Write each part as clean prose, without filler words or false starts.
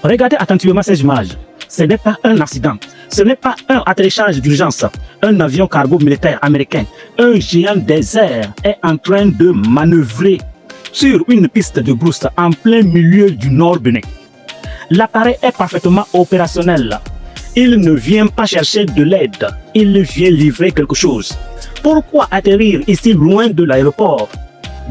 Regardez attentivement ces images. Ce n'est pas un accident. Ce n'est pas un atterrissage d'urgence. Un avion cargo militaire américain, un géant des airs, est en train de manœuvrer sur une piste de brousse en plein milieu du Nord Bénin. L'appareil est parfaitement opérationnel. Il ne vient pas chercher de l'aide, il vient livrer quelque chose. Pourquoi atterrir ici loin de l'aéroport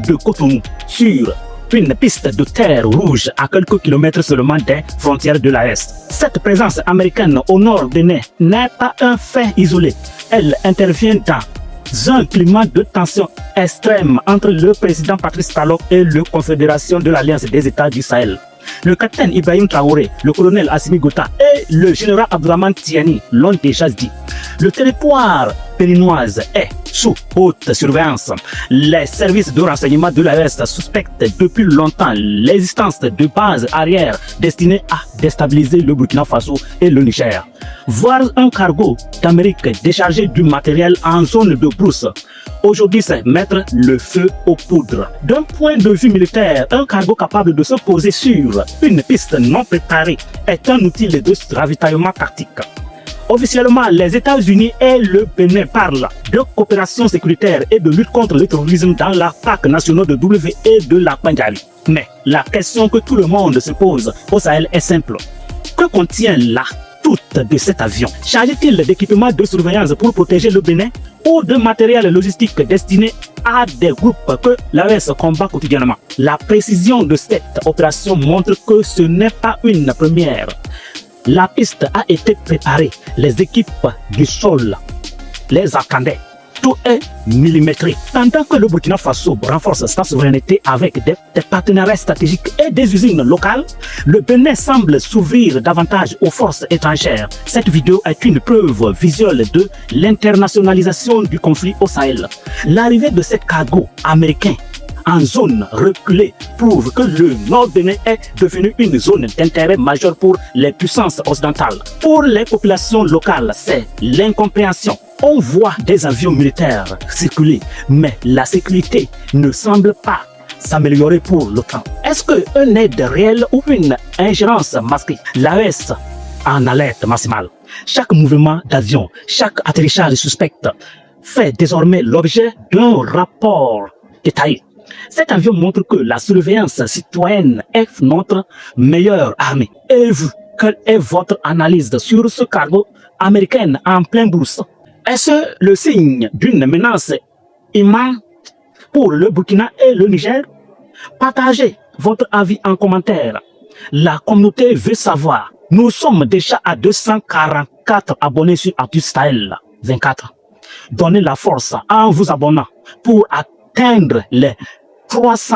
de Cotonou sur une piste de terre rouge à quelques kilomètres seulement des frontières de l'Est? Cette présence américaine au nord Bénin n'est pas un fait isolé. Elle intervient dans un climat de tension extrême entre le président Patrice Talon et la Confédération de l'Alliance des États du Sahel. Le capitaine Ibrahim Traoré, le colonel Assimi Gota et le général Abdourahmane Tiani l'ont déjà dit. Le territoire béninoise est sous haute surveillance. Les services de renseignement de l'Est suspectent depuis longtemps l'existence de bases arrières destinées à déstabiliser le Burkina Faso et le Niger. Voir un cargo d'Amérique déchargé du matériel en zone de brousse, aujourd'hui c'est mettre le feu aux poudres. D'un point de vue militaire, un cargo capable de se poser sur une piste non préparée est un outil de ravitaillement tactique. Officiellement, les États-Unis et le Bénin parlent de coopération sécuritaire et de lutte contre le terrorisme dans les parcs nationaux de W et de la Pandjari. Mais la question que tout le monde se pose au Sahel est simple. Que contient la toute de cet avion? S'agit-il d'équipements de surveillance pour protéger le Bénin ou de matériel logistique destiné à des groupes que l'AES combat quotidiennement? La précision de cette opération montre que ce n'est pas une première. La piste a été préparée, les équipes du sol les attendaient. Tout est millimétré. Pendant que le Burkina Faso renforce sa souveraineté avec des partenariats stratégiques et des usines locales, le Bénin semble s'ouvrir davantage aux forces étrangères. Cette vidéo est une preuve visuelle de l'internationalisation du conflit au Sahel. L'arrivée de ces cargos américains en zone reculée prouve que le Nord Bénin est devenu une zone d'intérêt majeur pour les puissances occidentales. Pour les populations locales, c'est l'incompréhension. On voit des avions militaires circuler, mais la sécurité ne semble pas s'améliorer pour l'OTAN. Est-ce qu'une aide réelle ou une ingérence masquée? L'AES en alerte maximale. Chaque mouvement d'avion, chaque atterrissage suspect fait désormais l'objet d'un rapport détaillé. Cet avion montre que la surveillance citoyenne est notre meilleure armée. Et vous, quelle est votre analyse sur ce cargo américain en plein brousse? Est-ce le signe d'une menace imminente pour le Burkina et le Niger? Partagez votre avis en commentaire. La communauté veut savoir. Nous sommes déjà à 244 abonnés sur Actu Sahel 24. Donnez la force en vous abonnant pour atteindre les 300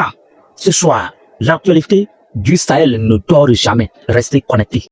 ce soir. L'actualité du Sahel ne dort jamais. Restez connectés.